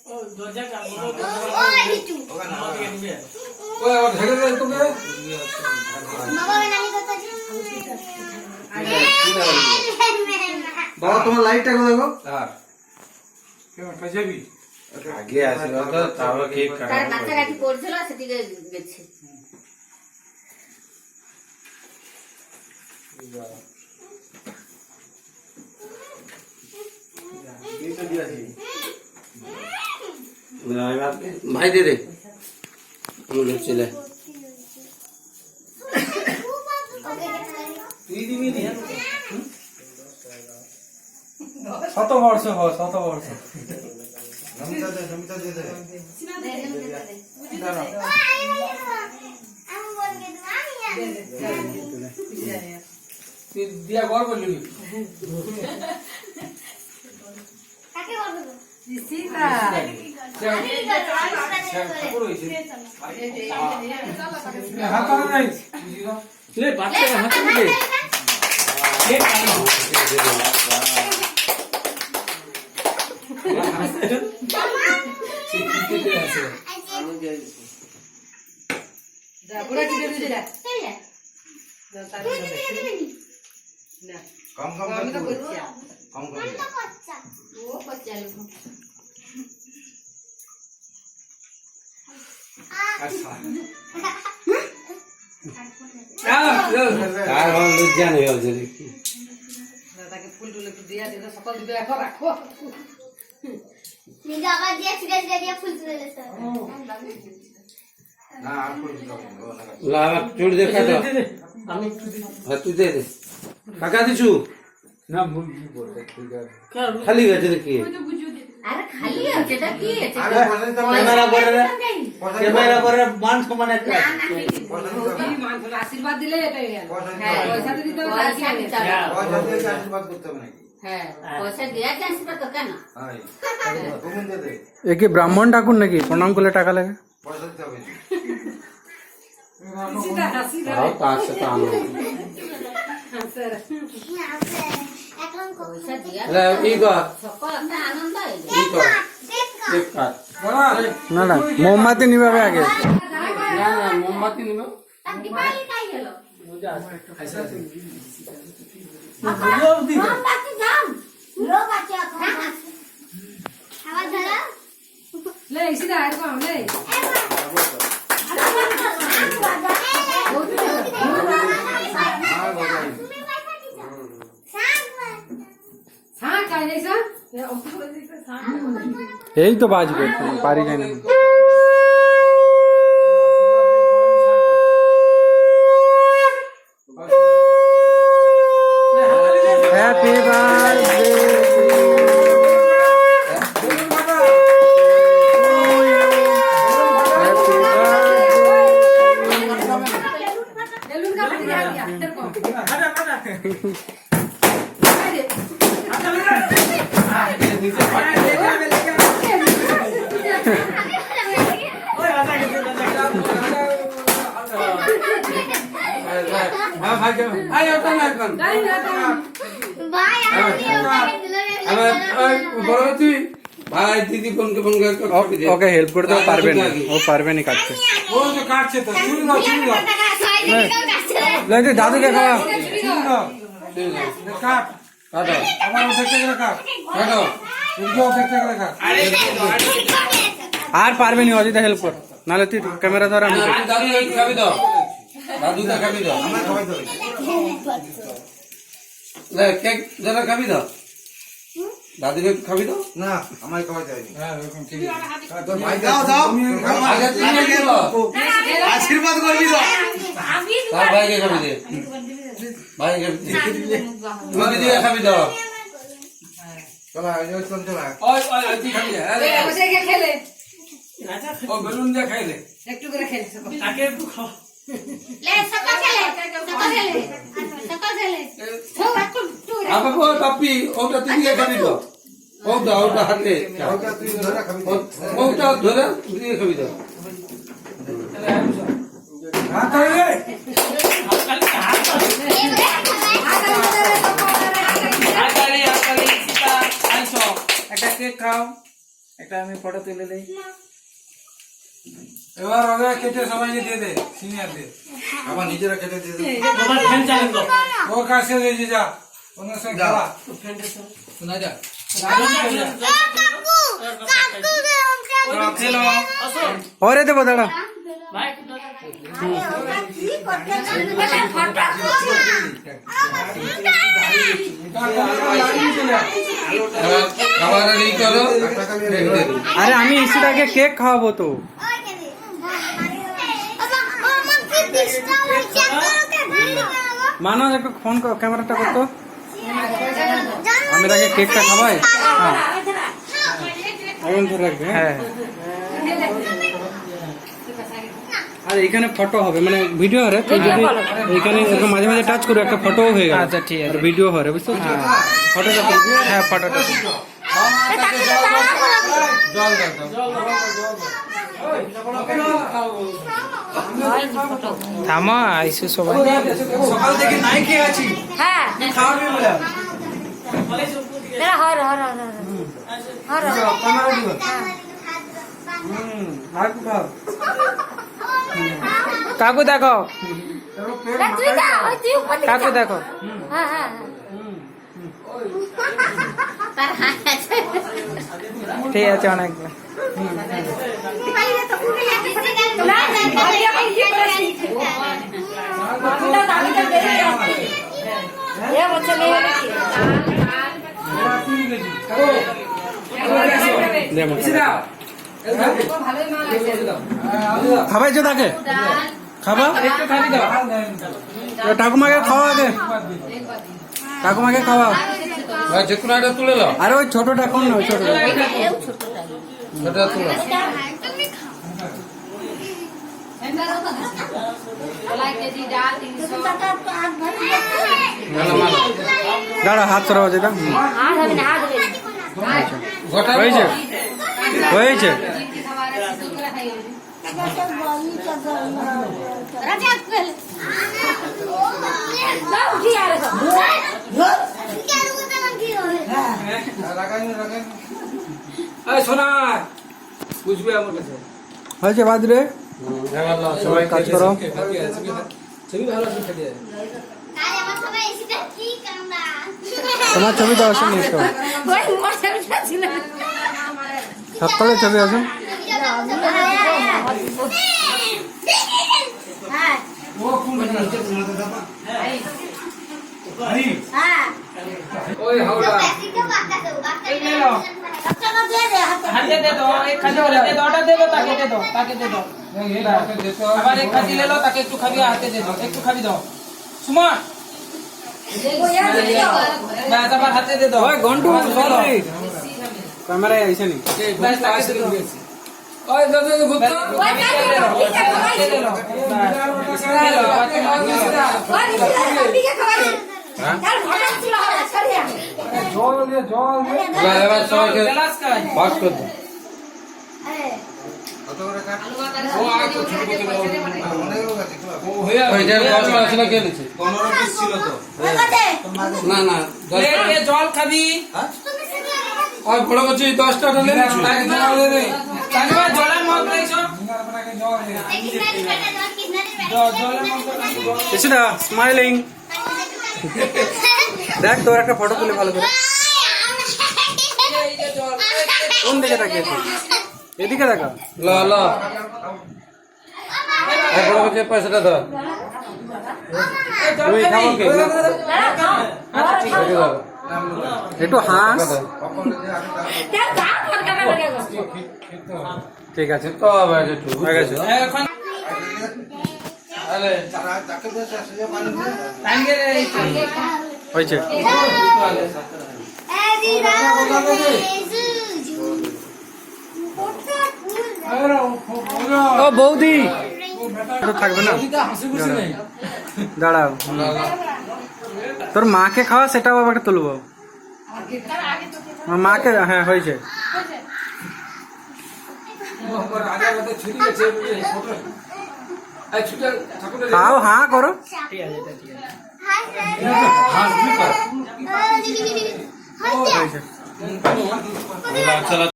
ও দরজা কাল বলো ও লিচু ওখানে ওদিকে নিবে ওই আর ঢেকে দে তোকে বাবা নানি কথা বাবা তোমার লাইটটা কোথায় গো? আর কেমন পাজাবি আগে আসলো তো তাহলে কেক তার কাটা কাছাকাছি পড়ছিল সেদিকে গেছে। ভাই দে দে আমাদের ছেলে তুই দিবি নি শতবর্ষ হ শতবর্ষ নমিতা দে তুই দিয়া ঘর বললি হাত নাই লে বাচ্চা হাতে দিলে কেক কাটো কম কম আমি তো করছি কম কম ও করছে আর হল লজ্জা নেই হচ্ছে দেখি তাকে ফুল টুল একটু দিয়া দিলে সকাল দিবে এখন রাখো নিগা আবার দিয়ে ছিড়ে ছিড়ে দিয়ে ফুল তুলে দিতে না আর কোন লা চুড় দেখা তো আমি একটু দিই হ্যাঁ তুই দে দে কাকা দিছু না ভুল বল ঠিক আছে খালি গেছে দেখি আরে খালি আছে এটা কি আছে আরে ক্যামেরা পরে ক্যামেরা পরে মান সমান একটা না না আশীর্বাদ দিলে এটাই গেল হ্যাঁ পয়সা তো দিতে হবে পয়সা দিয়ে আশীর্বাদ করতে হবে নাকি হ্যাঁ পয়সা দেয়া আশীর্বাদ তো কেন হাই তুমি দে দে এ কি ব্রাহ্মণ ঠাকুর নাকি প্রণাম করলে টাকা লাগে? পয়সা দিতে হবে হাসিটা হাসিটা তাও তার সাথে আনো এখন পয়সা দিয়া লে ই কর সকল একটা আনন্দ ই কর কেক কাট না না মোমবাতি নিবে আগে। না না মোমবাতি নিবে তার দিপালি কাই গেল মোমবাতি দাম লোক আছে এখন খাবার ধরা লে ইসিদা আর কোন লে হ্যাঁ কাই যাইছা এই তো বাজবে পারি যাই না। হ্যাপি বার্থডে বেলুন কা পাটি দিয়া দিয়া এরকম আটা আটা ওই আটা গেছে হ্যাঁ ভাই আই ওটা না কোন যাই না ভাই আমি ওকে দিলে আবার বড় তুই ভাই দিদি ফোন করে কপি দে ওকে হেল্প করতে পারবে না, ও পারবে না কাটতে। ও তো কাটছে তো চুরি না টাকা 6 দিন কাছে লাগে দাদুকে খাওয়া। কাট কাটো আমার দেখতে গেলে কাট কাটো তুইও দেখতে গেলে কাট আর পারবে না, অজিতা হেল্প কর, নাহলে তুই ক্যামেরা ধর আমি দেখি। দাদু খাবি দাও দাদু তা খাবি দাও আমরা খাওয়াই দেবে লে কেক যারা খাবি দাও দাদুকে খাবি দাও না আমার খাওয়া যায়নি হ্যাঁ এরকম ঠিক আছে তোর ভাই দাও দাও আগে তুমি গেল আশীর্বাদ করবি তো তার ভাইকে খাবি দে ভাইকে খাবি দে তুমি দিদিকে খাবি দাও চল আয় চল চল আয় ওই ওই তুই খাবি আরে বসে গিয়ে খেলে ও বেলুন দিয়ে খাইলে একটু করে খেলে তাকে একটু খাও লে সকাল খেলে সকাল খেলে সব একটু আবার ও টাপি ওটা তুমি খাবি দাও ওটা হাতে ওটা তুই ধরে খাবি ওটা ধরে তুমি খাবি দাও হাত ধরে আজকাল হাত আকালি সীতা আইছো একটা কেক খাও একটা আমি ফটো তুলে দেই এবার ওরা কেটে সবাইকে দিয়ে দে সিনিয়রদের আবার নিজেরা কেটে দিয়ে দেবে। তোমার ফ্যান চালু করো ও কাছে দিয়ে যা ওনার সঙ্গে খেলা শোনা যা খেলো আসো ওরে দেবো দাঁড়া ভাই খাবার রেডি করো আরে আমি ইসিটাকে কেক খাওয়াবো তো মানো একটু ফোন ক্যামেরাটা করতো আমি তাকে কেকটা খাওয়াই হ্যাঁ এখন ধরে রাখবে হ্যাঁ আর এখানে ফটো হবে মানে ভিডিও হবে তুই যদি এখানে এরকম মাঝে মাঝে টাচ করে একটা ফটো হয়ে গেল আচ্ছা ঠিক আছে ভিডিও হবে বুঝছো ফটোটা হ্যাঁ ফটোটা জল দাও থামো আইসু সবাই সকাল থেকে নাই খেয়ে আছি হ্যাঁ খাওয়াবি বলে হর হর হর ক্যামেরা দিব আর কি খাও কাকু দেখো তুই যা ওই তুই উপর দিকে কাকু দেখো হ্যাঁ হ্যাঁ তার হাত আছে ঠিক আছে অনেক বাইরে তো পুরো না না ইয়ে করে এ বলছে মেয়ে খাবাই যে তাকে খাবা একটু খাবি দাও ঠাকুমাকে খাওয়া আগে ঠাকুমাকে খাওয়া যে কোনো একটা তুলে নাও আরে ওই ছোটটা কোন না ওই ছোটটা ওটা তুলো দাঁড়া হাত সরাও যেটা হাত হবে না হাত হবে গোটা হয়েছে হয়েছে রাজা কল দাও কি আর কি আর উঠে না কি হবে লাগাই এই সোনা বুঝবে আমার কাছে হয়েছে বাদ রে সবাই কাজ করো ছবি ভালো আছে খেতে তাই আমার সবাই এসেছে কি কান্দা তোমার ছবি তো আসেনি তো ওই মোর ছবি ছিল সকালে ছবি আসুন হ্যাঁ ও কোন নিচে তোমাদের দাদা আরে হ্যাঁ ওই হাওড়া হাতে দে দো এক খাদি দে দো ওটা দে দো তাকে দে দো এই বাকে দেখো আবার এক খাদি ले लो তাকে একটু খাবি হাতে দে দো একটু খাবি দাও সুমন বাস আবার হাতে দে দো ওই ঘন্টু সরি ক্যামেরা আইছে নি বাস তাকে দে দো ওই দাদা ভূত জল দিয়ে এবার সবাইকে গ্লাস খাই ভাগ করে দাও কত করে কাট ও আগে তো ছোট ছোট অনেক লোক আছে কি ও হয়ে ওই যে 10টা ছিল কে নিচ্ছে 15 পিস ছিল তো না না এ জল খাবি ওই বড় বচ্চি 10টা ঢেলে নিচ্ছে তাকে জল দে দে তাকে জলের মগ লাইছো আপনাকে জল দে জলের মগ লাইছো এসিটা স্মাইলিং দেখ তোর একটা ফটো তুলে ভালো করে এই যে জল কোন দিকে তাকিয়েছিস এদিকে দেখা ল ল এই বড় বচ্চি পয়সাটা দাও তুমি খাবো কে রেখে দাও একটু হাস ঠিক আছে তো আবার একটু হয়ে গেছে এখন আরে তাকে বেশি আসলে পানি দিয়ে টাঙ্গে রে হয়েছে ও বৌদি তো থাকবে না হাসি খুশি নেই দাঁড়াও তোর মাকে খাওয়া সেটাও আবার তুলবো আমার মাকে হ্যাঁ হয়েছে আগে আগে ছুটি গেছে ফটো এই ছুটি ঠাকুরের খাও হ্যাঁ করো হাস ঠিক হয়েছে चला